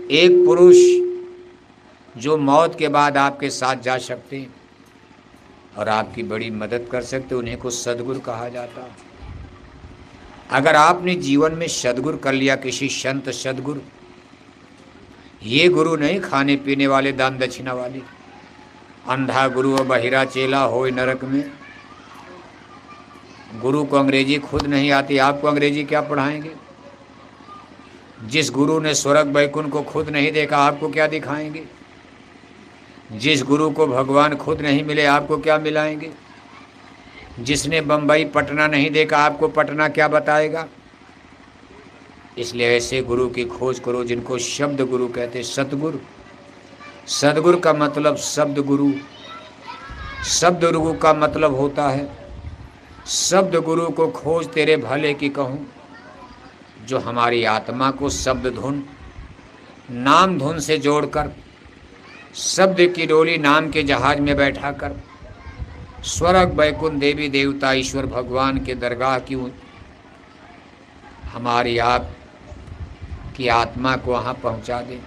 एक पुरुष जो मौत के बाद आपके साथ जा सकते हैं और आपकी बड़ी मदद कर सकते, उन्हीं को सद्गुरु कहा जाता है। अगर आपने जीवन में सद्गुरु कर लिया, किसी संत सद्गुरु, ये गुरु नहीं खाने पीने वाले, दान दक्षिणा वाले, अंधा गुरु और बहिरा चेला होए नरक में। गुरु को अंग्रेजी खुद नहीं आती, आपको अंग्रेजी क्या पढ़ाएंगे? जिस गुरु ने स्वर्ग बैकुंठ को खुद नहीं देखा, आपको क्या दिखाएंगे? जिस गुरु को भगवान खुद नहीं मिले, आपको क्या मिलाएंगे? जिसने बम्बई पटना नहीं देखा, आपको पटना क्या बताएगा? इसलिए ऐसे गुरु की खोज करो जिनको शब्द गुरु कहते, सतगुरु। सदगुरु का मतलब शब्द गुरु। शब्द गुरु का मतलब होता है शब्द गुरु को खोज तेरे भले की कहूँ, जो हमारी आत्मा को शब्द धुन, नाम धुन से जोड़कर, शब्द की डोली नाम के जहाज में बैठा कर स्वर्ग बैकुंठ देवी देवता ईश्वर भगवान के दरगाह की हमारी आप की आत्मा को वहाँ पहुँचा दें,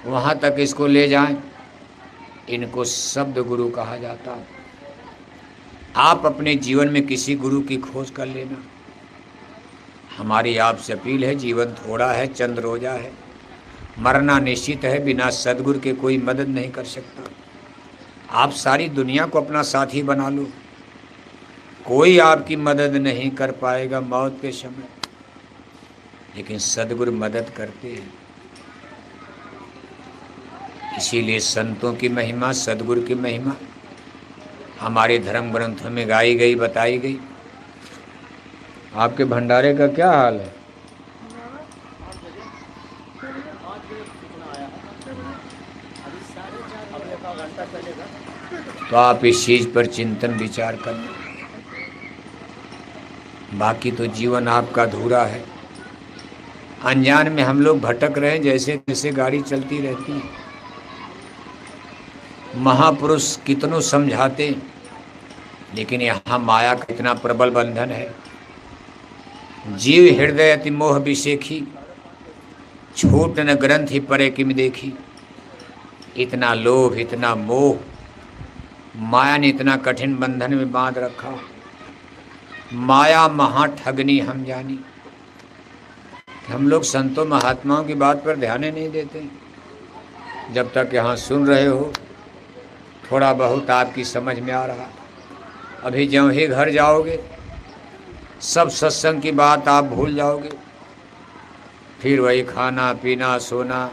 वहाँ तक इसको ले जाएं। इनको शब्द गुरु कहा जाता है। आप अपने जीवन में किसी गुरु की खोज कर लेना। हमारी आपसे अपील है, जीवन थोड़ा है, चंद रोजा है, मरना निश्चित है, बिना सदगुरु के कोई मदद नहीं कर सकता। आप सारी दुनिया को अपना साथी बना लो, कोई आपकी मदद नहीं कर पाएगा मौत के समय, लेकिन सदगुरु मदद करते हैं। इसीलिए संतों की महिमा, सदगुरु की महिमा हमारे धर्म ग्रंथों में गाई गई, बताई गई। आपके भंडारे का क्या हाल है? तो आप इस चीज़ पर चिंतन विचार करना। बाकी तो जीवन आपका अधूरा है। अनजान में हम लोग भटक रहे हैं, जैसे जैसे गाड़ी चलती रहती है। महापुरुष कितनों समझाते, लेकिन यहाँ माया का इतना प्रबल बंधन है। जीव हृदय अति मोह विषेखी, छूट न ग्रंथि परे किम देखी। इतना लोभ, इतना मोह, माया ने इतना कठिन बंधन में बांध रखा। माया महा ठगनी हम जानी। हम लोग संतों महात्माओं की बात पर ध्यान नहीं देते। जब तक यहाँ सुन रहे हो, थोड़ा बहुत आपकी समझ में आ रहा, अभी ज्यों ही घर जाओगे सब सत्संग की बात आप भूल जाओगे। फिर वही खाना पीना सोना,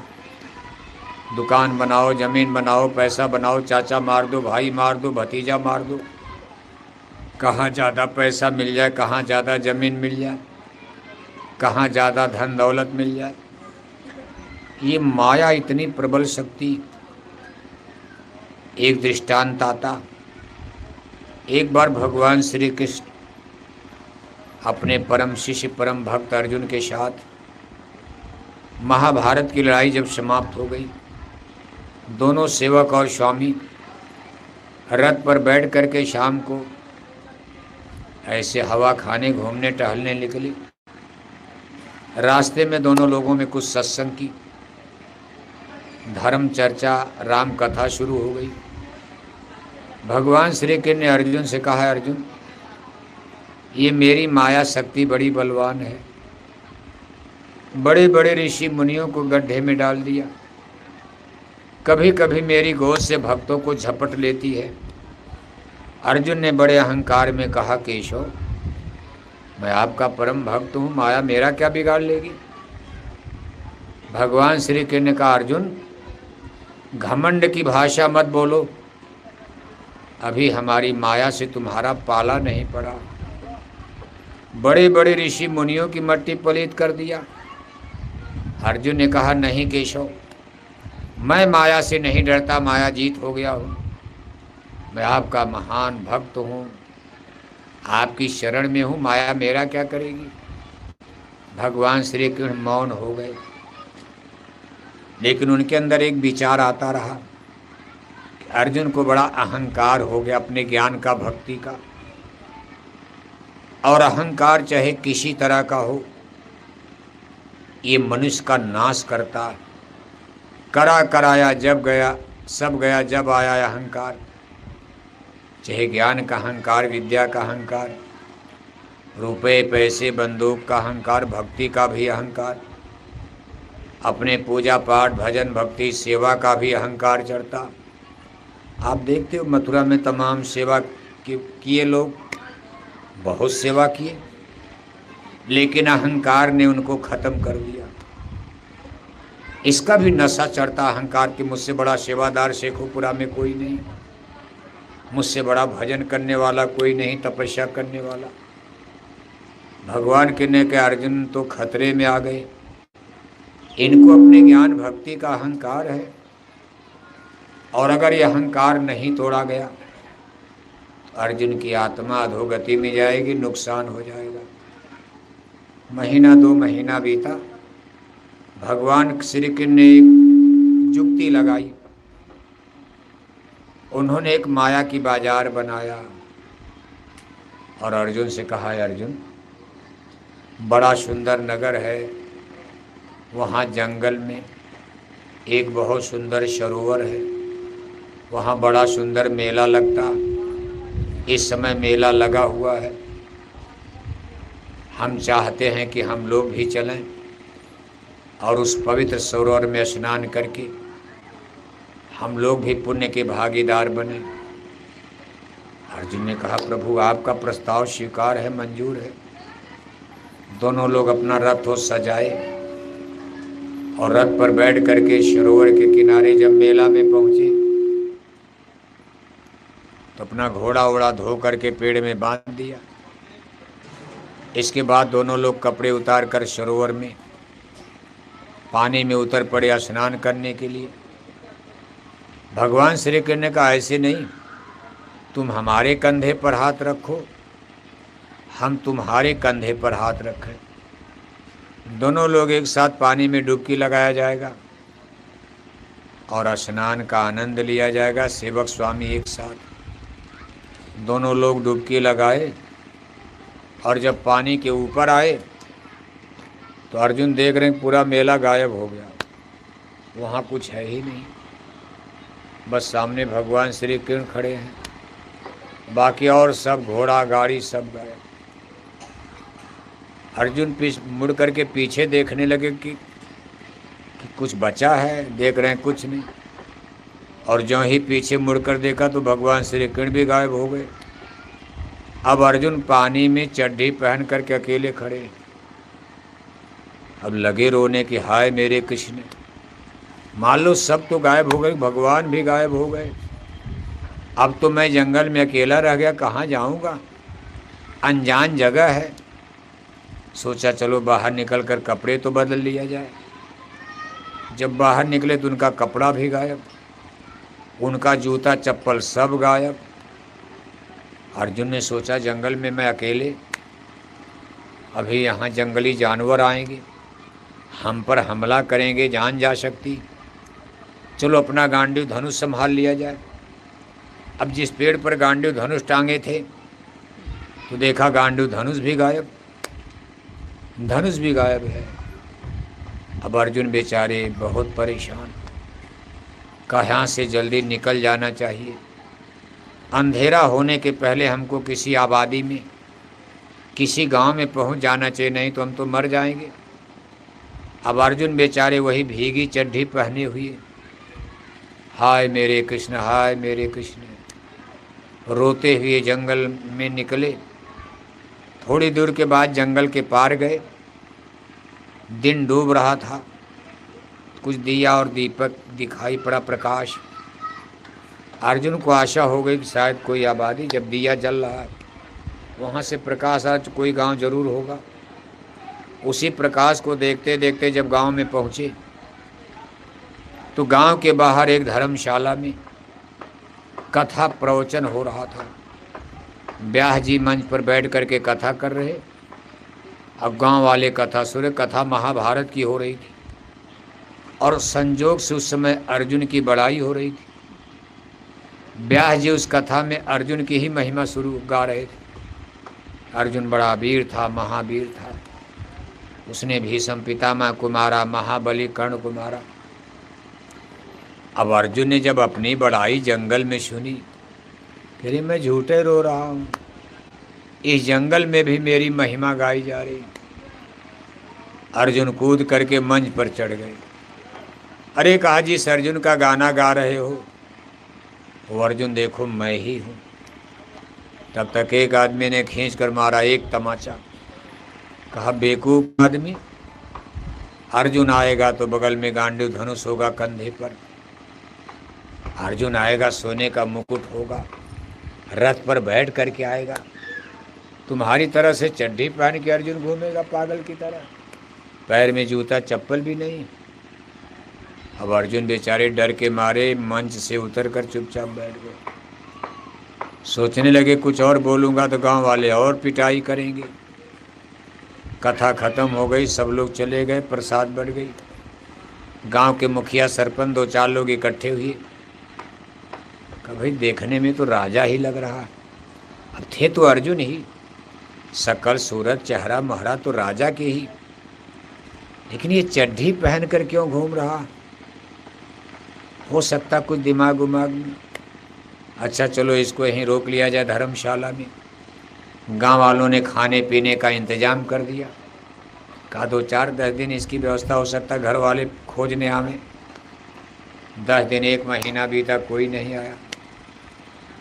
दुकान बनाओ, ज़मीन बनाओ, पैसा बनाओ, चाचा मार दो, भाई मार दो, भतीजा मार दो। कहाँ ज़्यादा पैसा मिल जाए, कहाँ ज़्यादा ज़मीन मिल जाए, कहाँ ज़्यादा धन दौलत मिल जाए। ये माया इतनी प्रबल शक्ति। एक दृष्टांत आता। एक बार भगवान श्री कृष्ण अपने परम शिष्य परम भक्त अर्जुन के साथ महाभारत की लड़ाई जब समाप्त हो गई, दोनों सेवक और स्वामी रथ पर बैठ करके शाम को ऐसे हवा खाने घूमने टहलने निकले। रास्ते में दोनों लोगों में कुछ सत्संग की, धर्म चर्चा, राम कथा शुरू हो गई। भगवान श्री कृष्ण ने अर्जुन से कहा, अर्जुन ये मेरी माया शक्ति बड़ी बलवान है, बड़े बड़े ऋषि मुनियों को गड्ढे में डाल दिया, कभी कभी मेरी गोद से भक्तों को झपट लेती है। अर्जुन ने बड़े अहंकार में कहा, केशव मैं आपका परम भक्त हूँ, माया मेरा क्या बिगाड़ लेगी। भगवान श्री कृष्ण ने कहा, अर्जुन घमंड की भाषा मत बोलो, अभी हमारी माया से तुम्हारा पाला नहीं पड़ा। बड़े बड़े ऋषि मुनियों की मट्टी पलीत कर दिया। अर्जुन ने कहा, नहीं केशव, मैं माया से नहीं डरता, माया जीत हो गया हूँ। मैं आपका महान भक्त हूँ, आपकी शरण में हूँ, माया मेरा क्या करेगी। भगवान श्री कृष्ण मौन हो गए, लेकिन उनके अंदर एक विचार आता रहा। अर्जुन को बड़ा अहंकार हो गया अपने ज्ञान का, भक्ति का। और अहंकार चाहे किसी तरह का हो, ये मनुष्य का नाश करता। करा कराया जब गया, सब गया जब आया अहंकार। चाहे ज्ञान का अहंकार, विद्या का अहंकार, रुपए पैसे बंदूक का अहंकार, भक्ति का भी अहंकार, अपने पूजा पाठ भजन भक्ति सेवा का भी अहंकार चढ़ता। आप देखते हो मथुरा में तमाम सेवा किए लोग, बहुत सेवा किए, लेकिन अहंकार ने उनको खत्म कर दिया। इसका भी नशा चढ़ता अहंकार कि मुझसे बड़ा सेवादार शेखोपुरा में कोई नहीं, मुझसे बड़ा भजन करने वाला कोई नहीं, तपस्या करने वाला। भगवान कहने के अर्जुन तो खतरे में आ गए। इनको अपने ज्ञान भक्ति का अहंकार है, और अगर ये अहंकार नहीं तोड़ा गया तो अर्जुन की आत्मा अधोगति में जाएगी, नुकसान हो जाएगा। महीना 2 महीना बीता, भगवान श्री कृष्ण ने एक जुक्ति लगाई। उन्होंने एक माया की बाजार बनाया और अर्जुन से कहा, अर्जुन बड़ा सुंदर नगर है, वहाँ जंगल में एक बहुत सुंदर सरोवर है, वहाँ बड़ा सुंदर मेला लगता। इस समय मेला लगा हुआ है, हम चाहते हैं कि हम लोग भी चलें और उस पवित्र सरोवर में स्नान करके हम लोग भी पुण्य के भागीदार बने। अर्जुन ने कहा, प्रभु आपका प्रस्ताव स्वीकार है, मंजूर है। दोनों लोग अपना रथ सजाए और रथ पर बैठ करके सरोवर के किनारे जब मेला में पहुंचे तो अपना घोड़ा वोड़ा धो करके पेड़ में बांध दिया। इसके बाद दोनों लोग कपड़े उतार कर सरोवर में पानी में उतर पड़े स्नान करने के लिए। भगवान श्री कृष्ण ने कहा, ऐसे नहीं, तुम हमारे कंधे पर हाथ रखो, हम तुम्हारे कंधे पर हाथ रखें। दोनों लोग एक साथ पानी में डुबकी लगाया जाएगा और स्नान का आनंद लिया जाएगा। सेवक स्वामी एक साथ दोनों लोग डुबकी लगाए और जब पानी के ऊपर आए तो अर्जुन देख रहे हैं पूरा मेला गायब हो गया, वहाँ कुछ है ही नहीं, बस सामने भगवान श्री कृष्ण खड़े हैं, बाकी और सब घोड़ा गाड़ी सब गायब। अर्जुन मुड़ करके पीछे देखने लगे कि कुछ बचा है, देख रहे हैं कुछ नहीं, और जो ही पीछे मुड़कर देखा तो भगवान श्री कृष्ण भी गायब हो गए। अब अर्जुन पानी में चड्ढी पहन करके अकेले खड़े, अब लगे रोने कि हाय मेरे कृष्ण, मान लो सब तो गायब हो गए, भगवान भी गायब हो गए, अब तो मैं जंगल में अकेला रह गया, कहाँ जाऊँगा, अनजान जगह है। सोचा चलो बाहर निकल कर कपड़े तो बदल लिया जाए। जब बाहर निकले तो उनका कपड़ा भी गायब, उनका जूता चप्पल सब गायब। अर्जुन ने सोचा जंगल में मैं अकेले, अभी यहाँ जंगली जानवर आएंगे, हम पर हमला करेंगे, जान जा सकती, चलो अपना गांडीव धनुष संभाल लिया जाए। अब जिस पेड़ पर गांडीव धनुष टांगे थे तो देखा गांडीव धनुष भी गायब, धनुष भी गायब है। अब अर्जुन बेचारे बहुत परेशान, कहाँ से जल्दी निकल जाना चाहिए, अंधेरा होने के पहले हमको किसी आबादी में किसी गांव में पहुंच जाना चाहिए, नहीं तो हम तो मर जाएंगे। अब अर्जुन बेचारे वही भीगी चड्ढी पहने हुए हाय मेरे कृष्ण, हाय मेरे कृष्ण रोते हुए जंगल में निकले। थोड़ी दूर के बाद जंगल के पार गए, दिन डूब रहा था, कुछ दिया और दीपक दिखाई पड़ा, प्रकाश। अर्जुन को आशा हो गई कि शायद कोई आबादी, जब दिया जल रहा है वहाँ से प्रकाश आ, कोई गांव जरूर होगा। उसी प्रकाश को देखते देखते जब गांव में पहुँचे तो गांव के बाहर एक धर्मशाला में कथा प्रवचन हो रहा था। ब्याह जी मंच पर बैठ करके कथा कर रहे, अब गांव वाले कथा सुने। कथा महाभारत की हो रही थी और संजोग से उस समय अर्जुन की बड़ाई हो रही थी। ब्याह जी उस कथा में अर्जुन की ही महिमा शुरू गा रहे थे। अर्जुन बड़ा वीर था, महावीर था, उसने भीष्म पितामह को मारा, महाबली कर्ण को मारा। अब अर्जुन ने जब अपनी बड़ाई जंगल में सुनी, कह रही मैं झूठे रो रहा हूँ, इस जंगल में भी मेरी महिमा गाई जा रही। अर्जुन कूद करके मंच पर चढ़ गए। अरे कहा जिस अर्जुन का गाना गा रहे हो वो अर्जुन देखो मैं ही हूँ। तब तक एक आदमी ने खींच कर मारा एक तमाचा। कहा बेवकूफ आदमी, अर्जुन आएगा तो बगल में गांडीव धनुष होगा, कंधे पर अर्जुन आएगा, सोने का मुकुट होगा, रथ पर बैठ करके आएगा। तुम्हारी तरह से चड्डी पहन के अर्जुन घूमेगा पागल की तरह, पैर में जूता चप्पल भी नहीं। अब अर्जुन बेचारे डर के मारे मंच से उतर कर चुपचाप बैठ गए। सोचने लगे कुछ और बोलूँगा तो गांव वाले और पिटाई करेंगे। कथा खत्म हो गई, सब लोग चले गए, प्रसाद बढ़ गई। गांव के मुखिया सरपंच 2-4 लोग इकट्ठे हुए। कहा भाई देखने में तो राजा ही लग रहा, अब थे तो अर्जुन ही, शकल सूरत चेहरा महरा तो राजा के ही, लेकिन ये चड्ढी पहन कर क्यों घूम रहा? हो सकता कुछ दिमाग उमाग में। अच्छा चलो इसको यहीं रोक लिया जाए धर्मशाला में। गांव वालों ने खाने पीने का इंतजाम कर दिया। कहा 2-4-10 दिन इसकी व्यवस्था, हो सकता घर वाले खोजने आवे। 10 दिन 1 महीना बीता, कोई नहीं आया।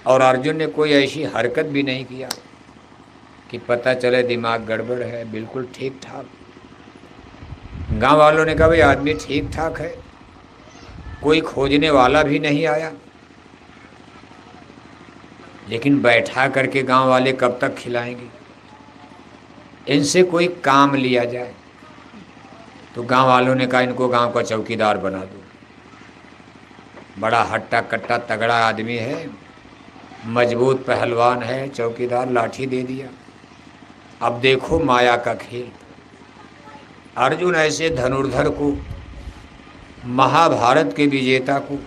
और अर्जुन ने कोई ऐसी हरकत भी नहीं किया कि पता चले दिमाग गड़बड़ है, बिल्कुल ठीक ठाक। गांव वालों ने कहा भाई आदमी ठीक ठाक है, कोई खोजने वाला भी नहीं आया। लेकिन बैठा करके गांव वाले कब तक खिलाएंगे, इनसे कोई काम लिया जाए। तो गांव वालों ने कहा इनको गांव का चौकीदार बना दो। बड़ा हट्टा कट्टा तगड़ा आदमी है, मजबूत पहलवान है, चौकीदार लाठी दे दिया। अब देखो माया का खेल। अर्जुन ऐसे धनुर्धर को, महाभारत के विजेता को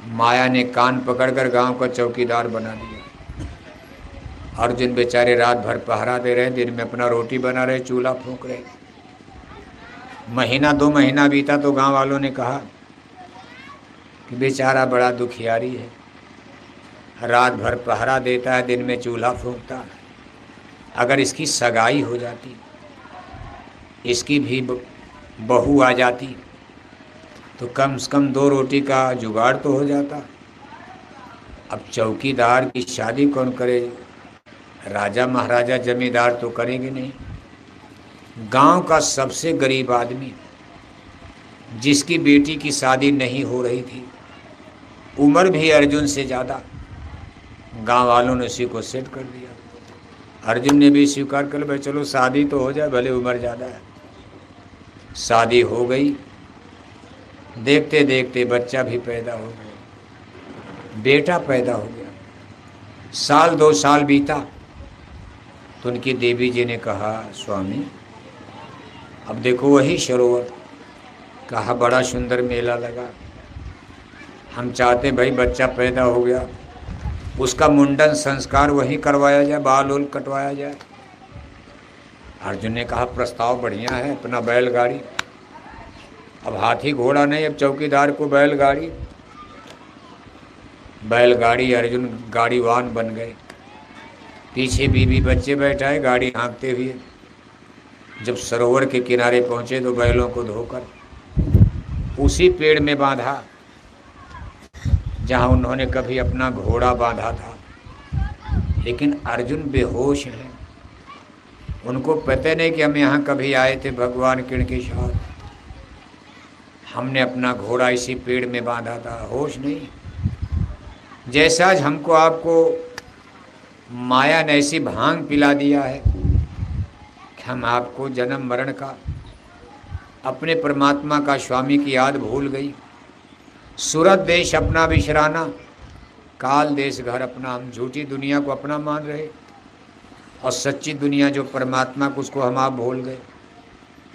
माया ने कान पकड़कर गांव का चौकीदार बना दिया। अर्जुन बेचारे रात भर पहरा दे रहे, दिन में अपना रोटी बना रहे, चूल्हा फूंक रहे। महीना 2 महीना बीता तो गांव वालों ने कहा कि बेचारा बड़ा दुखियारी है, रात भर पहरा देता है, दिन में चूल्हा फूंकता है। अगर इसकी सगाई हो जाती, इसकी भी बहू आ जाती तो कम से कम 2 रोटी का जुगाड़ तो हो जाता। अब चौकीदार की शादी कौन करे? राजा महाराजा जमींदार तो करेंगे नहीं। गांव का सबसे गरीब आदमी जिसकी बेटी की शादी नहीं हो रही थी, उम्र भी अर्जुन से ज़्यादा, गांव वालों ने उसी को सेट कर दिया। अर्जुन ने भी स्वीकार कर लिया, चलो शादी तो हो जाए, भले उम्र ज़्यादा है। शादी हो गई, देखते देखते बच्चा भी पैदा हो गया, बेटा पैदा हो गया। 1-2 साल बीता तो उनकी देवी जी ने कहा स्वामी अब देखो वही सरोवर, कहा बड़ा सुंदर मेला लगा, हम चाहते भाई बच्चा पैदा हो गया, उसका मुंडन संस्कार वहीं करवाया जाए, बाल उल कटवाया जाए। अर्जुन ने कहा प्रस्ताव बढ़िया है, अपना बैलगाड़ी, अब हाथी घोड़ा नहीं, अब चौकीदार को बैलगाड़ी। बैलगाड़ी अर्जुन गाड़ीवान बन गए, पीछे बीवी बच्चे बैठाए, गाड़ी हाँकते हुए जब सरोवर के किनारे पहुँचे तो बैलों को धोकर उसी पेड़ में बांधा जहाँ उन्होंने कभी अपना घोड़ा बांधा था। लेकिन अर्जुन बेहोश हैं, उनको पता नहीं कि हम यहाँ कभी आए थे भगवान कृष्ण के साथ, हमने अपना घोड़ा इसी पेड़ में बांधा था, होश नहीं। जैसा आज हमको आपको माया ने ऐसी भांग पिला दिया है कि हम आपको जन्म मरण का, अपने परमात्मा का, स्वामी की याद भूल गई। सूरत देश अपना बिशराना, काल देश घर अपना, हम झूठी दुनिया को अपना मान रहे और सच्ची दुनिया जो परमात्मा को, उसको हम आप भूल गए।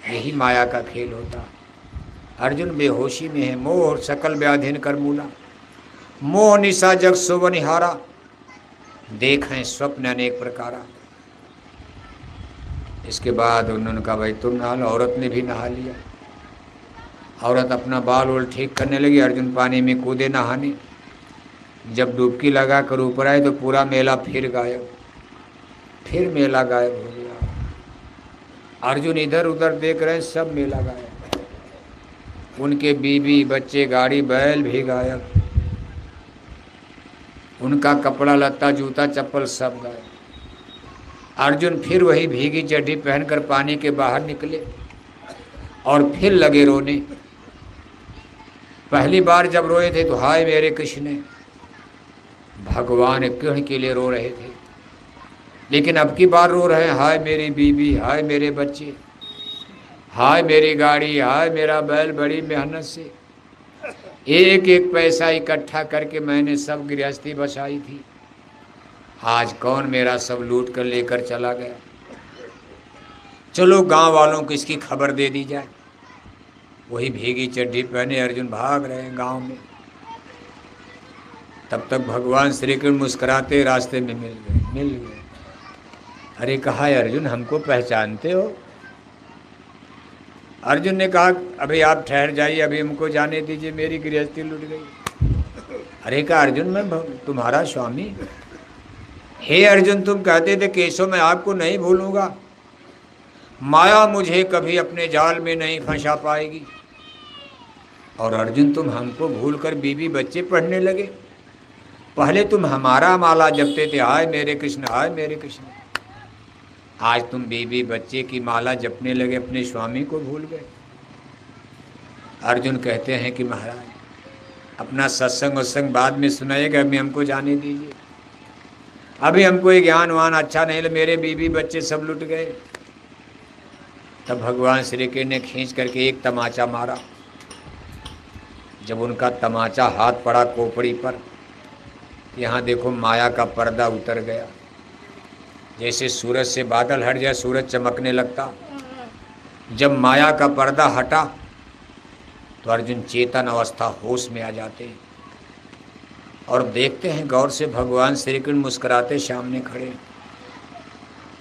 यही माया का खेल होता। अर्जुन बेहोशी में है, मोह और सकल व्याधिन कर मूला, मोह निशा जग सोवनिहारा, देखें स्वप्न अनेक प्रकारा। इसके बाद उन्होंने कहा भाई तुम नहा लो। औरत ने भी नहा लिया। औरत अपना बाल वोल ठीक करने लगी, अर्जुन पानी में कूदे नहाने। जब डुबकी लगा कर ऊपर आए तो पूरा मेला फिर गायब, फिर मेला गायब हो गया। अर्जुन इधर उधर देख रहे हैं, सब मेला गायब। उनके बीवी बच्चे गाड़ी बैल भी गायब, उनका कपड़ा लत्ता जूता चप्पल सब गायब। अर्जुन फिर वही भीगी चड्डी पहनकर पानी के बाहर निकले और फिर लगे रोने। पहली बार जब रोए थे तो हाय मेरे कृष्ण, भगवान कृष्ण के लिए रो रहे थे। लेकिन अब की बार रो रहे हैं, हाय मेरी बीवी, हाय मेरे बच्चे, हाय मेरी गाड़ी, हाय मेरा बैल, बड़ी मेहनत से एक एक पैसा इकट्ठा करके मैंने सब गृहस्थी बसाई थी, आज कौन मेरा सब लूट कर लेकर चला गया। चलो गांव वालों को इसकी खबर दे दी जाए। वही भीगी चड्डी पहने अर्जुन भाग रहे हैं गांव में। तब तक भगवान श्री कृष्ण मुस्कुराते रास्ते में मिल गए। अरे कहा है अर्जुन, हमको पहचानते हो? अर्जुन ने कहा अभी आप ठहर जाइए, अभी हमको जाने दीजिए, मेरी गृहस्थी लूट गई। अरे कहा अर्जुन, मैं तुम्हारा स्वामी। हे अर्जुन, तुम कहते थे केशव मैं आपको नहीं भूलूंगा, माया मुझे कभी अपने जाल में नहीं फंसा पाएगी। और अर्जुन तुम हमको भूलकर बीवी बच्चे पढ़ने लगे। पहले तुम हमारा माला जपते थे, हाय मेरे कृष्ण, हाय मेरे कृष्ण। आज तुम बीवी बच्चे की माला जपने लगे, अपने स्वामी को भूल गए। अर्जुन कहते हैं कि महाराज अपना सत्संग उत्संग बाद में सुनाइएगा, अभी हमको जाने दीजिए, अभी हमको ये ज्ञान वान अच्छा नहीं लगा, मेरे बीवी बच्चे सब लुट गए। तब भगवान श्री कृष्ण ने खींच करके एक तमाचा मारा। जब उनका तमाचा हाथ पड़ा खोपड़ी पर, यहाँ देखो माया का पर्दा उतर गया। जैसे सूरज से बादल हट जाए, सूरज चमकने लगता। जब माया का पर्दा हटा तो अर्जुन चेतन अवस्था, होश में आ जाते हैं और देखते हैं गौर से भगवान श्री कृष्ण मुस्कुराते सामने खड़े।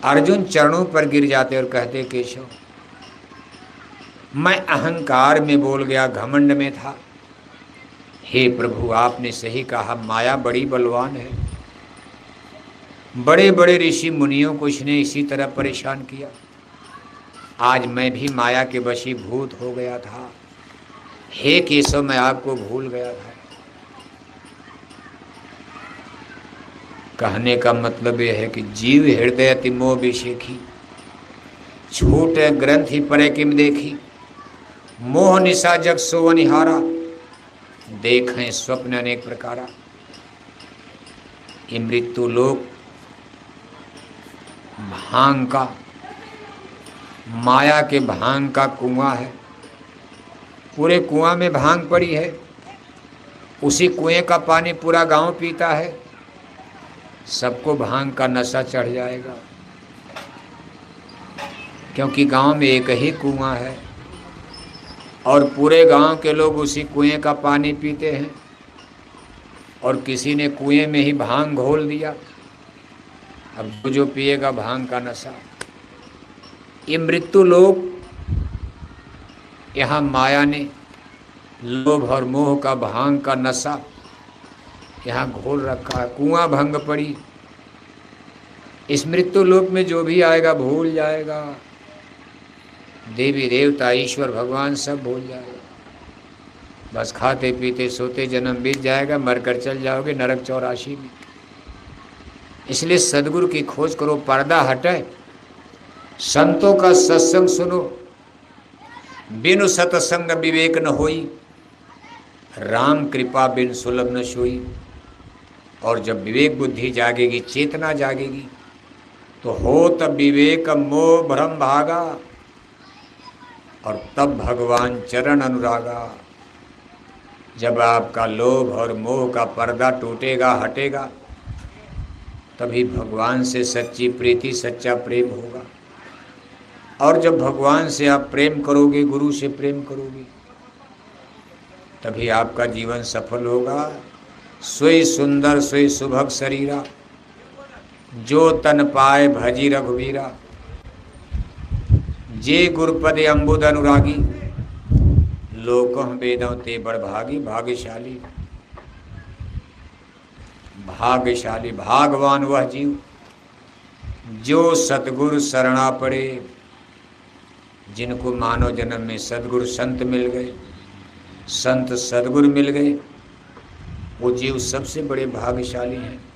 अर्जुन चरणों पर गिर जाते और कहते केशव मैं अहंकार में बोल गया, घमंड में था। हे प्रभु आपने सही कहा, माया बड़ी बलवान है। बड़े बड़े ऋषि मुनियों को इसने इसी तरह परेशान किया। आज मैं भी माया के वशीभूत हो गया था। हे केशव मैं आपको भूल गया था। कहने का मतलब यह है कि जीव हृदय अति मोह विषेखी, छूटे ग्रंथि परे किम देखी, मोह निशा जग सो निहारा, देखें स्वप्न अनेक प्रकारा। ये मृत्यु लोक भांग का, माया के भांग का कुआं है। पूरे कुआं में भांग पड़ी है, उसी कुएं का पानी पूरा गांव पीता है। सबको भांग का नशा चढ़ जाएगा, क्योंकि गांव में एक ही कुआं है और पूरे गांव के लोग उसी कुएं का पानी पीते हैं। और किसी ने कुएं में ही भांग घोल दिया, अब जो पिएगा भांग का नशा। ये मृत्यु लोग, यहाँ माया ने लोभ और मोह का भांग का नशा यहाँ घोल रखा है। कुआं भंग पड़ी। इस मृत्यु लोक में जो भी आएगा भूल जाएगा, देवी देवता ईश्वर भगवान सब भूल जाएगा। बस खाते पीते सोते जन्म बीत जाएगा, मरकर चल जाओगे नरक 84 में। इसलिए सदगुरु की खोज करो, पर्दा हटे, संतों का सत्संग सुनो। बिनु सतसंग विवेक न होई, राम कृपा बिन सुलभ न सोई। और जब विवेक बुद्धि जागेगी, चेतना जागेगी, तो हो तब विवेक मोह भ्रम भागा, और तब भगवान चरण अनुरागा। जब आपका लोभ और मोह का पर्दा टूटेगा, हटेगा, तभी भगवान से सच्ची प्रीति, सच्चा प्रेम होगा। और जब भगवान से आप प्रेम करोगे, गुरु से प्रेम करोगे, तभी आपका जीवन सफल होगा। सोई सुंदर सोई सुभग शरीरा, जो तन पाए भजी रघुवीरा। जे गुरुपद अम्बुद अनुरागी, लोकह वेदों ते बड़ भागी। भाग्यशाली, भाग्यशाली भागवान वह जीव जो सतगुरु शरणा पड़े, जिनको मानव जन्म में सदगुरु संत मिल गए, संत सदगुरु मिल गए, वो जीव सबसे बड़े भाग्यशाली हैं।